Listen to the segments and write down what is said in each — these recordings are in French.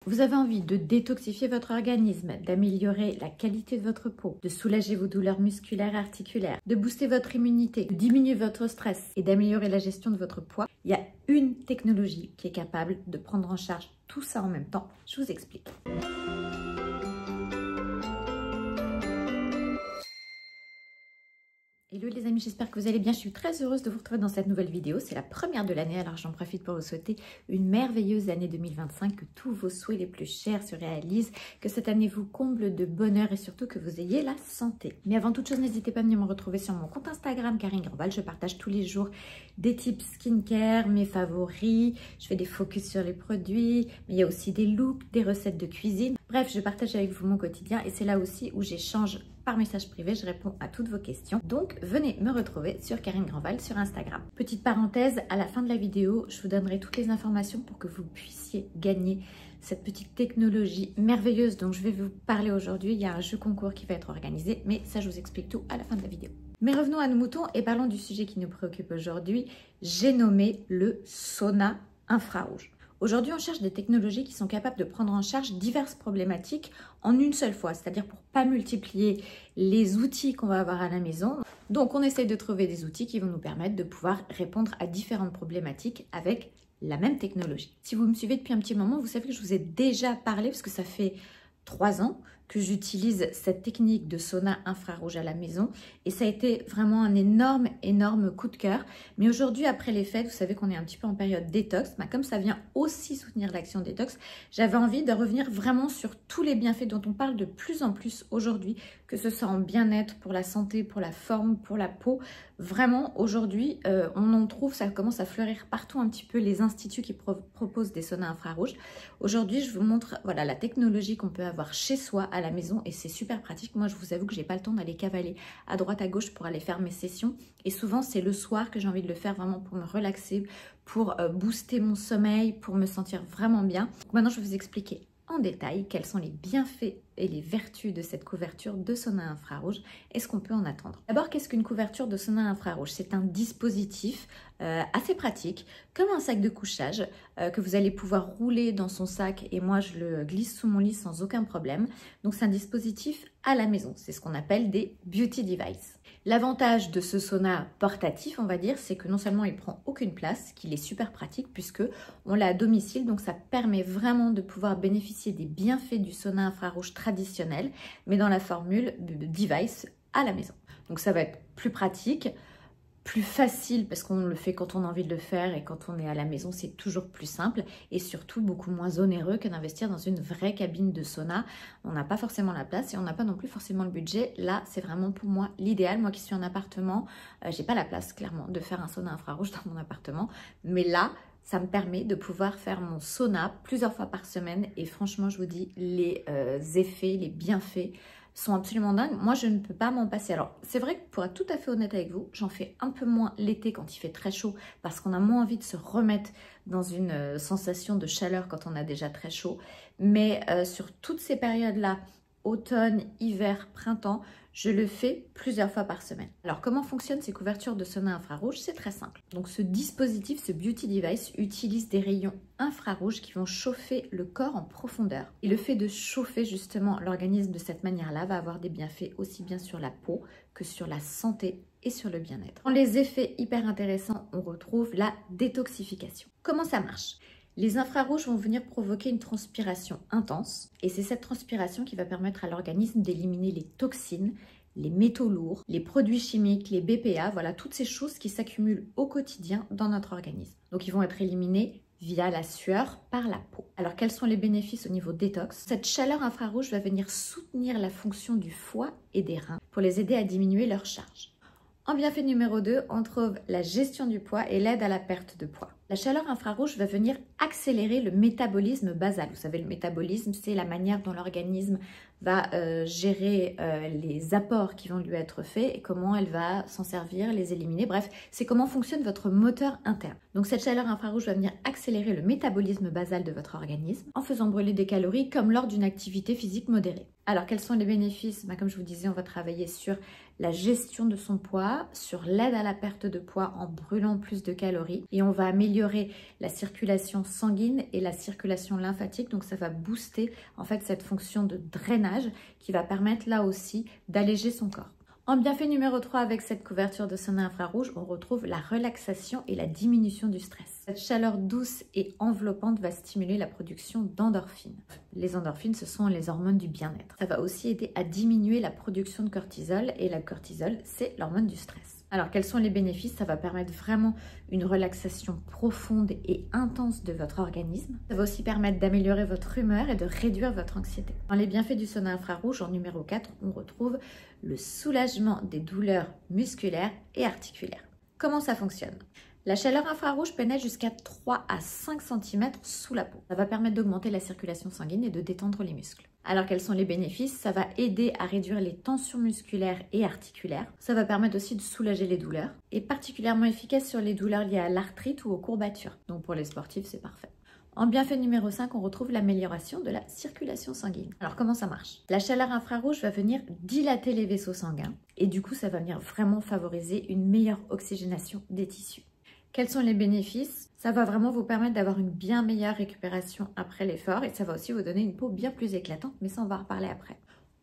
Vous avez envie de détoxifier votre organisme, d'améliorer la qualité de votre peau, de soulager vos douleurs musculaires et articulaires, de booster votre immunité, de diminuer votre stress et d'améliorer la gestion de votre poids. Il y a une technologie qui est capable de prendre en charge tout ça en même temps. Je vous explique. Hello les amis, j'espère que vous allez bien. Je suis très heureuse de vous retrouver dans cette nouvelle vidéo. C'est la première de l'année, alors j'en profite pour vous souhaiter une merveilleuse année 2025, que tous vos souhaits les plus chers se réalisent, que cette année vous comble de bonheur et surtout que vous ayez la santé. Mais avant toute chose, n'hésitez pas à venir me retrouver sur mon compte Instagram, Karine Grandval. Je partage tous les jours des tips skincare, mes favoris, je fais des focus sur les produits, mais il y a aussi des looks, des recettes de cuisine. Bref, je partage avec vous mon quotidien et c'est là aussi où j'échange par message privé, je réponds à toutes vos questions. Donc, venez me retrouver sur Karine Grandval sur Instagram. Petite parenthèse, à la fin de la vidéo, je vous donnerai toutes les informations pour que vous puissiez gagner cette petite technologie merveilleuse dont je vais vous parler aujourd'hui. Il y a un jeu concours qui va être organisé, mais ça, je vous explique tout à la fin de la vidéo. Mais revenons à nos moutons et parlons du sujet qui nous préoccupe aujourd'hui. J'ai nommé le sauna infrarouge. Aujourd'hui, on cherche des technologies qui sont capables de prendre en charge diverses problématiques en une seule fois, c'est-à-dire pour ne pas multiplier les outils qu'on va avoir à la maison. Donc, on essaie de trouver des outils qui vont nous permettre de pouvoir répondre à différentes problématiques avec la même technologie. Si vous me suivez depuis un petit moment, vous savez que je vous ai déjà parlé, parce que ça fait 3 ans que j'utilise cette technique de sauna infrarouge à la maison et ça a été vraiment un énorme coup de cœur. Mais aujourd'hui, après les fêtes, vous savez qu'on est un petit peu en période détox, comme ça vient aussi soutenir l'action détox, j'avais envie de revenir vraiment sur tous les bienfaits dont on parle de plus en plus aujourd'hui, que ce soit en bien-être, pour la santé, pour la forme, pour la peau. Vraiment, aujourd'hui, on en trouve, ça commence à fleurir partout un petit peu les instituts qui proposent des saunas infrarouges. Aujourd'hui, je vous montre voilà, la technologie qu'on peut avoir chez soi à la maison et c'est super pratique. Moi, je vous avoue que j'ai pas le temps d'aller cavaler à droite à gauche pour aller faire mes sessions et souvent, c'est le soir que j'ai envie de le faire vraiment pour me relaxer, pour booster mon sommeil, pour me sentir vraiment bien. Donc, maintenant, je vais vous expliquer en détail quels sont les bienfaits et les vertus de cette couverture de sauna infrarouge et ce qu'on peut en attendre. D'abord, qu'est-ce qu'une couverture de sauna infrarouge? C'est un dispositif assez pratique, comme un sac de couchage que vous allez pouvoir rouler dans son sac et moi je le glisse sous mon lit sans aucun problème. Donc c'est un dispositif à la maison, c'est ce qu'on appelle des beauty devices. L'avantage de ce sauna portatif, on va dire, c'est que non seulement il prend aucune place, qu'il est super pratique puisque on l'a à domicile, donc ça permet vraiment de pouvoir bénéficier des bienfaits du sauna infrarouge traditionnel, mais dans la formule device à la maison. Donc ça va être plus pratique, plus facile parce qu'on le fait quand on a envie de le faire et quand on est à la maison, c'est toujours plus simple et surtout beaucoup moins onéreux que d'investir dans une vraie cabine de sauna. On n'a pas forcément la place et on n'a pas non plus forcément le budget. Là, c'est vraiment pour moi l'idéal. Moi qui suis en appartement, j'ai pas la place clairement de faire un sauna infrarouge dans mon appartement, mais là, ça me permet de pouvoir faire mon sauna plusieurs fois par semaine et franchement, je vous dis, les effets, les bienfaits sont absolument dingues. Moi, je ne peux pas m'en passer. Alors, c'est vrai que pour être tout à fait honnête avec vous, j'en fais un peu moins l'été quand il fait très chaud parce qu'on a moins envie de se remettre dans une sensation de chaleur quand on a déjà très chaud. Mais sur toutes ces périodes-là, automne, hiver, printemps, je le fais plusieurs fois par semaine. Alors, comment fonctionnent ces couvertures de sauna infrarouge? C'est très simple. Donc, ce dispositif, ce beauty device, utilise des rayons infrarouges qui vont chauffer le corps en profondeur. Et le fait de chauffer justement l'organisme de cette manière-là va avoir des bienfaits aussi bien sur la peau que sur la santé et sur le bien-être. Dans les effets hyper intéressants, on retrouve la détoxification. Comment ça marche? Les infrarouges vont venir provoquer une transpiration intense et c'est cette transpiration qui va permettre à l'organisme d'éliminer les toxines, les métaux lourds, les produits chimiques, les BPA, voilà toutes ces choses qui s'accumulent au quotidien dans notre organisme. Donc ils vont être éliminés via la sueur par la peau. Alors quels sont les bénéfices au niveau détox? Cette chaleur infrarouge va venir soutenir la fonction du foie et des reins pour les aider à diminuer leur charge. En bienfait numéro 2, on trouve la gestion du poids et l'aide à la perte de poids. La chaleur infrarouge va venir accélérer le métabolisme basal. Vous savez, le métabolisme, c'est la manière dont l'organisme va gérer les apports qui vont lui être faits et comment elle va s'en servir, les éliminer. Bref, c'est comment fonctionne votre moteur interne. Donc cette chaleur infrarouge va venir accélérer le métabolisme basal de votre organisme en faisant brûler des calories comme lors d'une activité physique modérée. Alors quels sont les bénéfices? Comme je vous disais, on va travailler sur la gestion de son poids, sur l'aide à la perte de poids en brûlant plus de calories et on va améliorer améliorer la circulation sanguine et la circulation lymphatique. Donc ça va booster en fait cette fonction de drainage qui va permettre là aussi d'alléger son corps. En bienfait numéro 3, avec cette couverture de sauna infrarouge, on retrouve la relaxation et la diminution du stress. Cette chaleur douce et enveloppante va stimuler la production d'endorphines. Les endorphines, ce sont les hormones du bien-être. Ça va aussi aider à diminuer la production de cortisol, et la cortisol, c'est l'hormone du stress. Alors, quels sont les bénéfices? Ça va permettre vraiment une relaxation profonde et intense de votre organisme. Ça va aussi permettre d'améliorer votre humeur et de réduire votre anxiété. Dans les bienfaits du sauna infrarouge, en numéro 4, on retrouve le soulagement des douleurs musculaires et articulaires. Comment ça fonctionne? La chaleur infrarouge pénètre jusqu'à 3 à 5 cm sous la peau. Ça va permettre d'augmenter la circulation sanguine et de détendre les muscles. Alors quels sont les bénéfices? Ça va aider à réduire les tensions musculaires et articulaires. Ça va permettre aussi de soulager les douleurs et particulièrement efficace sur les douleurs liées à l'arthrite ou aux courbatures. Donc pour les sportifs, c'est parfait. En bienfait numéro 5, on retrouve l'amélioration de la circulation sanguine. Alors comment ça marche? La chaleur infrarouge va venir dilater les vaisseaux sanguins et du coup ça va venir vraiment favoriser une meilleure oxygénation des tissus. Quels sont les bénéfices? Ça va vraiment vous permettre d'avoir une bien meilleure récupération après l'effort et ça va aussi vous donner une peau bien plus éclatante, mais ça on va en reparler après.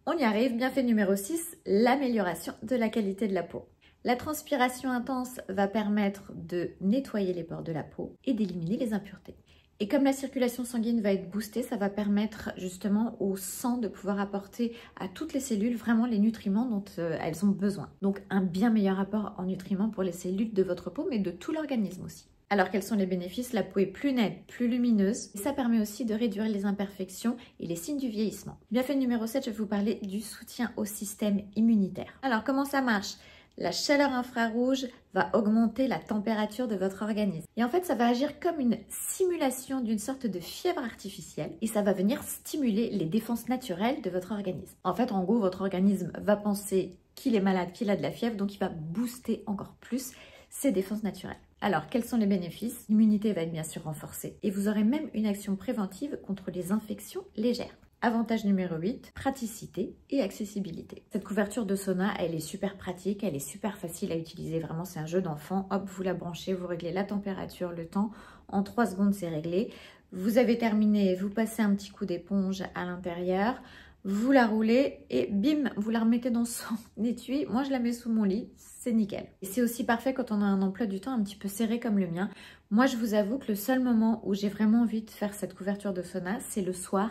On y arrive, bienfait numéro 6, l'amélioration de la qualité de la peau. La transpiration intense va permettre de nettoyer les pores de la peau et d'éliminer les impuretés. Et comme la circulation sanguine va être boostée, ça va permettre justement au sang de pouvoir apporter à toutes les cellules vraiment les nutriments dont elles ont besoin. Donc un bien meilleur apport en nutriments pour les cellules de votre peau, mais de tout l'organisme aussi. Alors quels sont les bénéfices? La peau est plus nette, plus lumineuse, et ça permet aussi de réduire les imperfections et les signes du vieillissement. Bienfait numéro 7, je vais vous parler du soutien au système immunitaire. Alors comment ça marche? La chaleur infrarouge va augmenter la température de votre organisme. Et en fait, ça va agir comme une simulation d'une sorte de fièvre artificielle et ça va venir stimuler les défenses naturelles de votre organisme. En fait, en gros, votre organisme va penser qu'il est malade, qu'il a de la fièvre, donc il va booster encore plus ses défenses naturelles. Alors, quels sont les bénéfices? L'immunité va être bien sûr renforcée et vous aurez même une action préventive contre les infections légères. Avantage numéro 8, praticité et accessibilité. Cette couverture de sauna, elle est super pratique, elle est super facile à utiliser. Vraiment, c'est un jeu d'enfant. Hop, vous la branchez, vous réglez la température, le temps. En 3 secondes, c'est réglé. Vous avez terminé, vous passez un petit coup d'éponge à l'intérieur, vous la roulez et bim, vous la remettez dans son étui. Moi, je la mets sous mon lit, c'est nickel. Et c'est aussi parfait quand on a un emploi du temps un petit peu serré comme le mien. Moi, je vous avoue que le seul moment où j'ai vraiment envie de faire cette couverture de sauna, c'est le soir.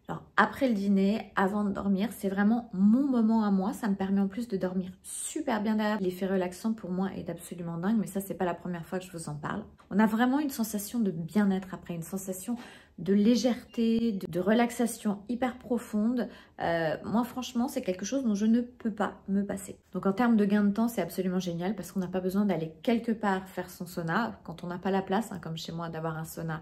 Alors après le dîner, avant de dormir, c'est vraiment mon moment à moi. Ça me permet en plus de dormir super bien derrière. L'effet relaxant pour moi est absolument dingue, mais ça c'est pas la première fois que je vous en parle. On a vraiment une sensation de bien-être après, une sensation de légèreté, de relaxation hyper profonde. Moi franchement c'est quelque chose dont je ne peux pas me passer. Donc en termes de gain de temps c'est absolument génial parce qu'on n'a pas besoin d'aller quelque part faire son sauna quand on n'a pas la place, hein, comme chez moi d'avoir un sauna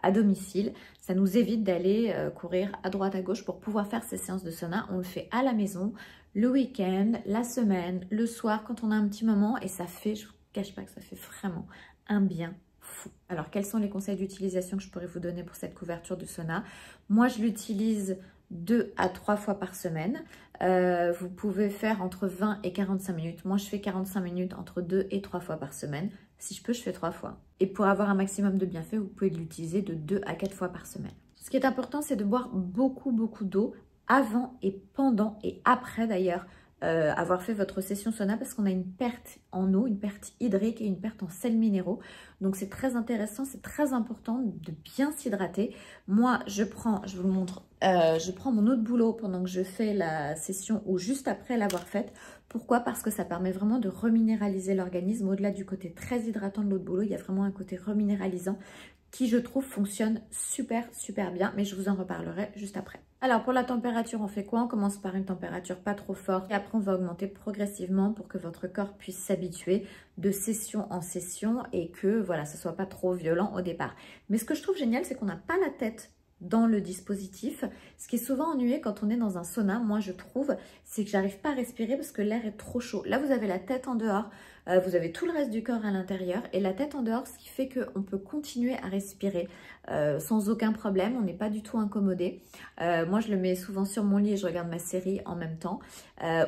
à domicile. Ça nous évite d'aller courir à droite à gauche pour pouvoir faire ces séances de sauna. On le fait à la maison, le week-end, la semaine, le soir quand on a un petit moment et ça fait, je ne vous cache pas que ça fait vraiment un bien fou. Alors quels sont les conseils d'utilisation que je pourrais vous donner pour cette couverture de sauna? Moi je l'utilise 2 à 3 fois par semaine. Vous pouvez faire entre 20 et 45 minutes. Moi, je fais 45 minutes entre 2 et 3 fois par semaine. Si je peux, je fais 3 fois. Et pour avoir un maximum de bienfaits, vous pouvez l'utiliser de 2 à 4 fois par semaine. Ce qui est important, c'est de boire beaucoup d'eau avant et pendant et après d'ailleurs avoir fait votre session sauna parce qu'on a une perte en eau, une perte hydrique et une perte en sels minéraux. Donc c'est très intéressant, c'est très important de bien s'hydrater. Moi, je vous le montre, je prends mon eau de boulot pendant que je fais la session ou juste après l'avoir faite. Pourquoi? Parce que ça permet vraiment de reminéraliser l'organisme. Au-delà du côté très hydratant de l'eau de boulot, il y a vraiment un côté reminéralisant qui, je trouve, fonctionne super bien, mais je vous en reparlerai juste après. Alors, pour la température, on fait quoi? On commence par une température pas trop forte et après, on va augmenter progressivement pour que votre corps puisse s'habituer de session en session et que, voilà, ce soit pas trop violent au départ. Mais ce que je trouve génial, c'est qu'on n'a pas la tête dans le dispositif. Ce qui est souvent ennuyeux quand on est dans un sauna, moi je trouve, c'est que j'arrive pas à respirer parce que l'air est trop chaud. Là, vous avez la tête en dehors, vous avez tout le reste du corps à l'intérieur et la tête en dehors, ce qui fait qu'on peut continuer à respirer sans aucun problème. On n'est pas du tout incommodé. Moi, je le mets souvent sur mon lit et je regarde ma série en même temps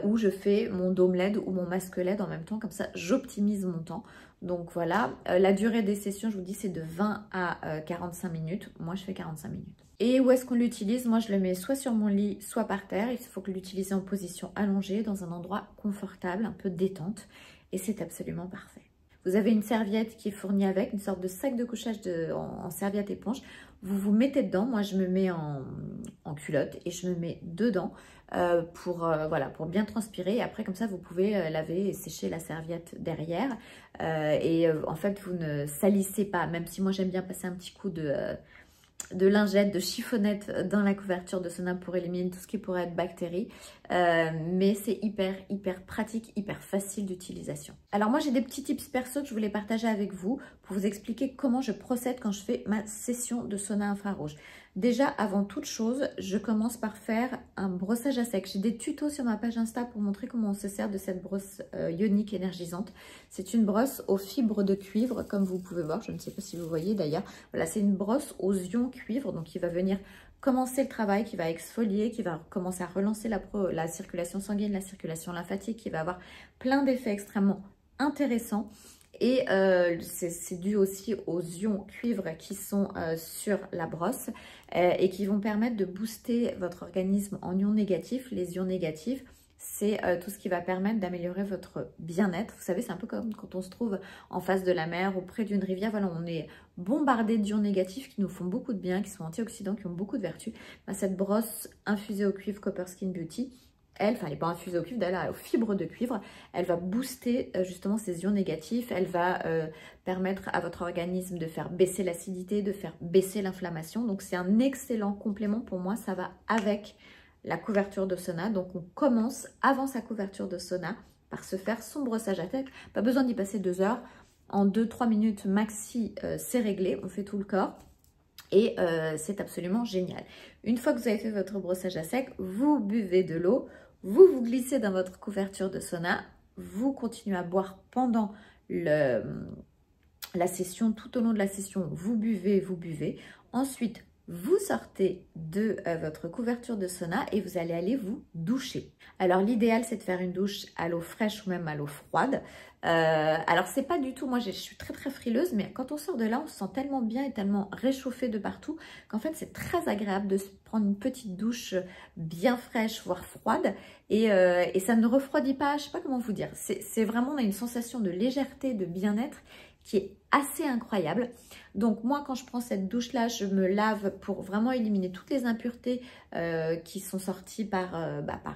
ou je fais mon dôme LED ou mon masque LED en même temps. Comme ça, j'optimise mon temps. Donc voilà, la durée des sessions, je vous dis, c'est de 20 à 45 minutes. Moi, je fais 45 minutes. Et où est-ce qu'on l'utilise? Moi, je le mets soit sur mon lit, soit par terre. Il faut que l'utiliser en position allongée, dans un endroit confortable, un peu détente. Et c'est absolument parfait. Vous avez une serviette qui est fournie avec, une sorte de sac de couchage en serviette éponge. Vous vous mettez dedans. Moi, je me mets en culotte et je me mets dedans voilà, pour bien transpirer. Et après, comme ça, vous pouvez laver et sécher la serviette derrière. En fait, vous ne salissez pas, même si moi, j'aime bien passer un petit coup de lingette, de chiffonnette dans la couverture de sauna pour éliminer tout ce qui pourrait être bactéries. Mais c'est hyper pratique, hyper facile d'utilisation. Alors moi j'ai des petits tips perso que je voulais partager avec vous pour vous expliquer comment je procède quand je fais ma session de sauna infrarouge. Déjà, avant toute chose, je commence par faire un brossage à sec. J'ai des tutos sur ma page Insta pour montrer comment on se sert de cette brosse ionique énergisante. C'est une brosse aux fibres de cuivre, comme vous pouvez voir. Je ne sais pas si vous voyez d'ailleurs. Voilà, c'est une brosse aux ions cuivre, donc qui va venir commencer le travail, qui va exfolier, qui va commencer à relancer la circulation sanguine, la circulation lymphatique, qui va avoir plein d'effets extrêmement intéressants. Et c'est dû aussi aux ions cuivre qui sont sur la brosse et qui vont permettre de booster votre organisme en ions négatifs. Les ions négatifs, c'est tout ce qui va permettre d'améliorer votre bien-être. Vous savez, c'est un peu comme quand on se trouve en face de la mer ou près d'une rivière. Voilà, on est bombardé d'ions négatifs qui nous font beaucoup de bien, qui sont antioxydants, qui ont beaucoup de vertus. Cette brosse infusée au cuivre Copper Skin Beauty, elle n'est pas infusée au cuivre, d'ailleurs, elle est aux fibres de cuivre. Elle va booster justement ces ions négatifs. Elle va permettre à votre organisme de faire baisser l'acidité, de faire baisser l'inflammation. Donc, c'est un excellent complément pour moi. Ça va avec la couverture de sauna. Donc, on commence avant sa couverture de sauna par se faire son brossage à sec. Pas besoin d'y passer 2 heures. En 2-3 minutes maxi, c'est réglé. On fait tout le corps. Et c'est absolument génial. Une fois que vous avez fait votre brossage à sec, vous buvez de l'eau. Vous glissez dans votre couverture de sauna, vous continuez à boire pendant la session, tout au long de la session, vous buvez. Ensuite, vous sortez de votre couverture de sauna et vous allez aller vous doucher. Alors l'idéal, c'est de faire une douche à l'eau fraîche ou même à l'eau froide. Alors c'est pas du tout, moi je suis très frileuse, mais quand on sort de là, on se sent tellement bien et tellement réchauffé de partout qu'en fait c'est très agréable de se prendre une petite douche bien fraîche, voire froide, et ça ne refroidit pas, je sais pas comment vous dire, c'est vraiment, on a une sensation de légèreté, de bien-être qui est assez incroyable. Donc moi, quand je prends cette douche-là, je me lave pour vraiment éliminer toutes les impuretés qui sont sorties par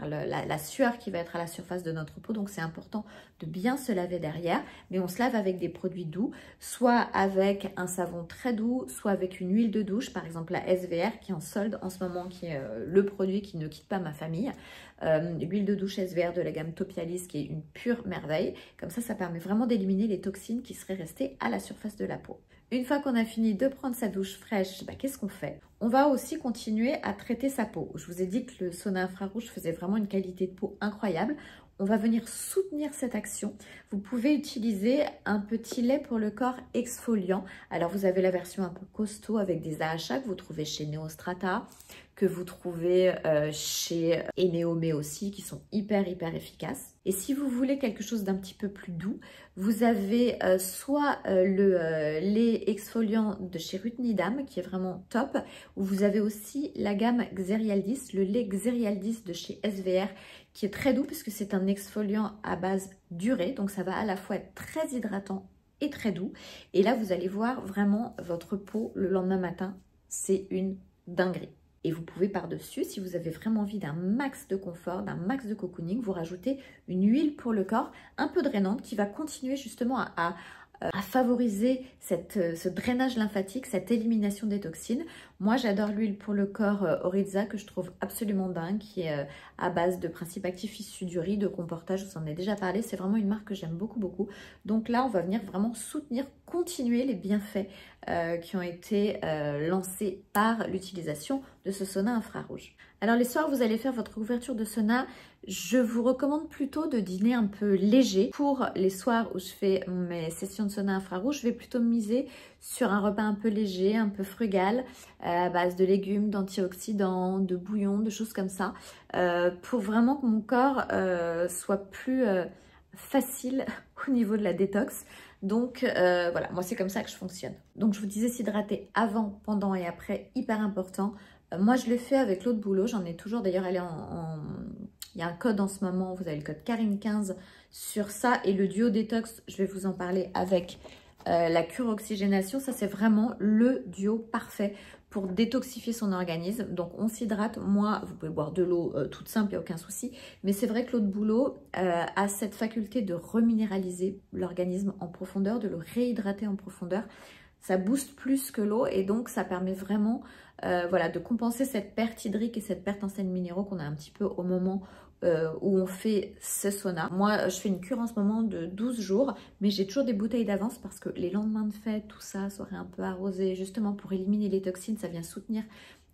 la sueur qui va être à la surface de notre peau. Donc c'est important de bien se laver derrière. Mais on se lave avec des produits doux, soit avec un savon très doux, soit avec une huile de douche, par exemple la SVR qui est en solde en ce moment, qui est le produit qui ne quitte pas ma famille. L'huile de douche SVR de la gamme Topialis qui est une pure merveille. Comme ça permet vraiment d'éliminer les toxines qui seraient restées à la surface de la peau. Une fois qu'on a fini de prendre sa douche fraîche, qu'est-ce qu'on fait? On va aussi continuer à traiter sa peau. Je vous ai dit que le sauna infrarouge faisait vraiment une qualité de peau incroyable. On va venir soutenir cette action. Vous pouvez utiliser un petit lait pour le corps exfoliant. Alors vous avez la version un peu costaud avec des AHA que vous trouvez chez Neostrata, que vous trouvez chez Eneome aussi, qui sont hyper efficaces. Et si vous voulez quelque chose d'un petit peu plus doux, vous avez soit le lait exfoliant de chez Rutnidam, qui est vraiment top, ou vous avez aussi la gamme Xerialdis, le lait Xerialdis de chez SVR, qui est très doux parce que c'est un exfoliant à base d'urée, donc ça va à la fois être très hydratant et très doux. Et là, vous allez voir vraiment votre peau le lendemain matin, c'est une dinguerie. Et vous pouvez par-dessus, si vous avez vraiment envie d'un max de confort, d'un max de cocooning, vous rajoutez une huile pour le corps un peu drainante qui va continuer justement à favoriser ce drainage lymphatique, cette élimination des toxines. Moi, j'adore l'huile pour le corps Oriza que je trouve absolument dingue, qui est à base de principes actifs issus du riz, de comportage, je vous en ai déjà parlé. C'est vraiment une marque que j'aime beaucoup. Donc là, on va venir vraiment soutenir, continuer les bienfaits qui ont été lancés par l'utilisation de ce sauna infrarouge. Alors les soirs, vous allez faire votre couverture de sauna. Je vous recommande plutôt de dîner un peu léger. Pour les soirs où je fais mes sessions de sauna infrarouge, je vais plutôt miser sur un repas un peu léger, un peu frugal, à base de légumes, d'antioxydants, de bouillon, de choses comme ça, pour vraiment que mon corps soit plus facile au niveau de la détox. Donc voilà, moi c'est comme ça que je fonctionne. Donc je vous disais s'hydrater avant, pendant et après, hyper important. Moi je le fais avec l'eau de bouleau, j'en ai toujours d'ailleurs, elle est il y a un code en ce moment, vous avez le code Karine15 sur ça. Et le duo détox, je vais vous en parler avec la cure oxygénation. Ça c'est vraiment le duo parfait pour détoxifier son organisme. Donc on s'hydrate, moi vous pouvez boire de l'eau toute simple, il n'y a aucun souci, mais c'est vrai que l'eau de bouleau a cette faculté de reminéraliser l'organisme en profondeur, de le réhydrater en profondeur. Ça booste plus que l'eau et donc ça permet vraiment voilà, de compenser cette perte hydrique et cette perte en sels minéraux qu'on a un petit peu au moment où on fait ce sauna. Moi, je fais une cure en ce moment de 12 jours, mais j'ai toujours des bouteilles d'avance parce que les lendemains de fête, tout ça, soirée un peu arrosée, justement pour éliminer les toxines, ça vient soutenir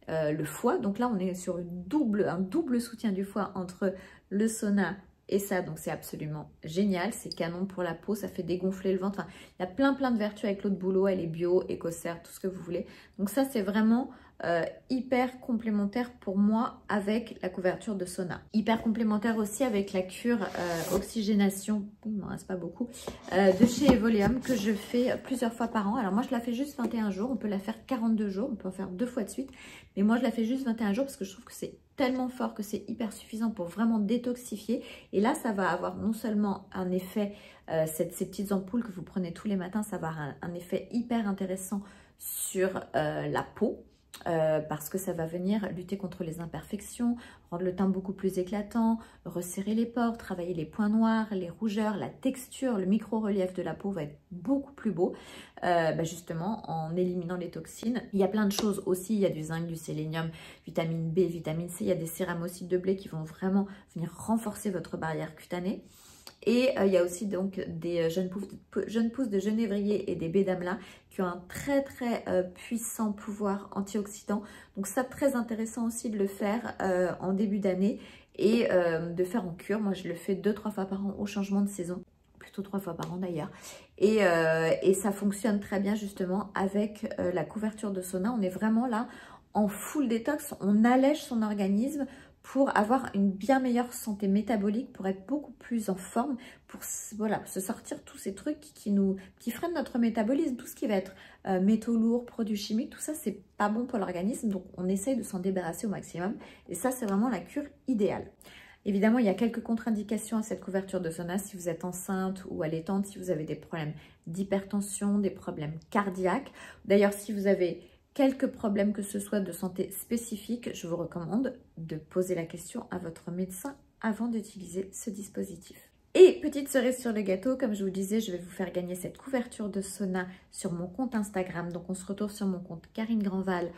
le foie. Donc là, on est sur un double soutien du foie entre le sauna et ça, donc c'est absolument génial, c'est canon pour la peau, ça fait dégonfler le ventre. Enfin, il y a plein de vertus avec l'eau de bouleau, elle est bio, écossaire, tout ce que vous voulez. Donc ça, c'est vraiment hyper complémentaire pour moi avec la couverture de sauna. Hyper complémentaire aussi avec la cure oxygénation, il m'en reste pas beaucoup, de chez Evoleum que je fais plusieurs fois par an. Alors moi, je la fais juste 21 jours, on peut la faire 42 jours, on peut en faire 2 fois de suite. Mais moi, je la fais juste 21 jours parce que je trouve que c'est tellement fort que c'est hyper suffisant pour vraiment détoxifier. Et là, ça va avoir non seulement un effet, ces petites ampoules que vous prenez tous les matins, ça va avoir un effet hyper intéressant sur la peau. Parce que ça va venir lutter contre les imperfections, rendre le teint beaucoup plus éclatant, resserrer les pores, travailler les points noirs, les rougeurs, la texture, le micro-relief de la peau va être beaucoup plus beau, justement en éliminant les toxines. Il y a plein de choses aussi, il y a du zinc, du sélénium, vitamine B, vitamine C, il y a des céramocides de blé qui vont vraiment venir renforcer votre barrière cutanée. Et il y a aussi donc des jeunes pousses de genévrier et des baies d'amla qui ont un très puissant pouvoir antioxydant. Donc ça, très intéressant aussi de le faire en début d'année et de faire en cure. Moi, je le fais 2-3 fois par an au changement de saison, plutôt 3 fois par an d'ailleurs. Et ça fonctionne très bien justement avec la couverture de sauna. On est vraiment là en full détox, on allège son organisme pour avoir une bien meilleure santé métabolique, pour être beaucoup plus en forme, pour voilà, se sortir tous ces trucs qui freinent notre métabolisme, tout ce qui va être métaux lourds, produits chimiques, tout ça c'est pas bon pour l'organisme, donc on essaye de s'en débarrasser au maximum et ça c'est vraiment la cure idéale. Évidemment, il y a quelques contre-indications à cette couverture de sauna si vous êtes enceinte ou allaitante, si vous avez des problèmes d'hypertension, des problèmes cardiaques. D'ailleurs, si vous avez quelques problèmes que ce soit de santé spécifique, je vous recommande de poser la question à votre médecin avant d'utiliser ce dispositif. Et petite cerise sur le gâteau, comme je vous disais, je vais vous faire gagner cette couverture de sauna sur mon compte Instagram. Donc on se retrouve sur mon compte Karine Grandval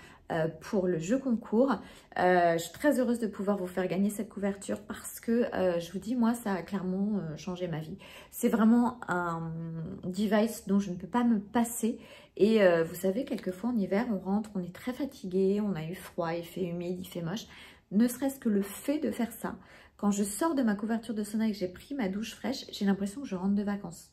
pour le jeu concours. Je suis très heureuse de pouvoir vous faire gagner cette couverture parce que je vous dis, moi, ça a clairement changé ma vie. C'est vraiment un device dont je ne peux pas me passer. Et vous savez, quelquefois en hiver, on rentre, on est très fatigué, on a eu froid, il fait humide, il fait moche. Ne serait-ce que le fait de faire ça, quand je sors de ma couverture de sauna et que j'ai pris ma douche fraîche, j'ai l'impression que je rentre de vacances.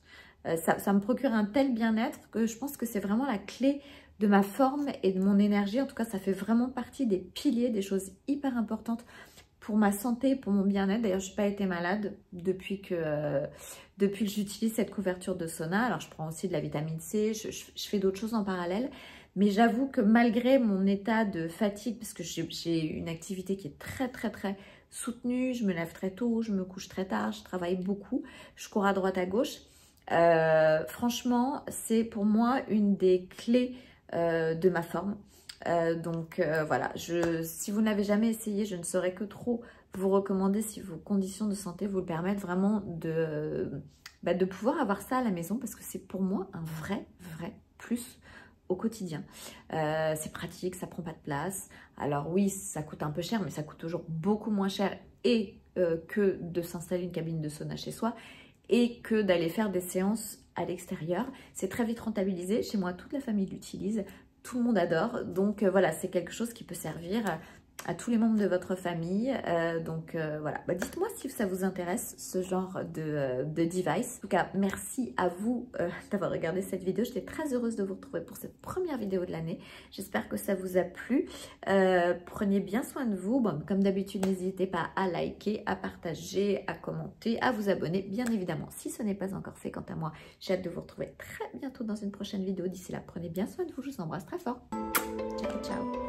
Ça me procure un tel bien-être que je pense que c'est vraiment la clé de ma forme et de mon énergie. En tout cas, ça fait vraiment partie des piliers, des choses hyper importantes pour ma santé, pour mon bien-être. D'ailleurs, je n'ai pas été malade depuis que j'utilise cette couverture de sauna. Alors, je prends aussi de la vitamine C, je fais d'autres choses en parallèle. Mais j'avoue que malgré mon état de fatigue, parce que j'ai une activité qui est très soutenue, je me lève très tôt, je me couche très tard, je travaille beaucoup, je cours à droite à gauche. Franchement, c'est pour moi une des clés de ma forme. Voilà, si vous n'avez jamais essayé, je ne saurais que trop vous recommander si vos conditions de santé vous le permettent vraiment de pouvoir avoir ça à la maison parce que c'est pour moi un vrai plus au quotidien. C'est pratique, ça prend pas de place. Alors oui, ça coûte un peu cher, mais ça coûte toujours beaucoup moins cher que de s'installer une cabine de sauna chez soi et que d'aller faire des séances à l'extérieur. C'est très vite rentabilisé. Chez moi, toute la famille l'utilise. Tout le monde adore. Donc voilà, c'est quelque chose qui peut servir à tous les membres de votre famille. Voilà, dites-moi si ça vous intéresse ce genre de device. En tout cas, merci à vous d'avoir regardé cette vidéo. J'étais très heureuse de vous retrouver pour cette première vidéo de l'année. J'espère que ça vous a plu. Prenez bien soin de vous. Bon, comme d'habitude, n'hésitez pas à liker, à partager, à commenter, à vous abonner, bien évidemment. Si ce n'est pas encore fait, quant à moi, j'ai hâte de vous retrouver très bientôt dans une prochaine vidéo. D'ici là, prenez bien soin de vous. Je vous embrasse très fort. Ciao, ciao.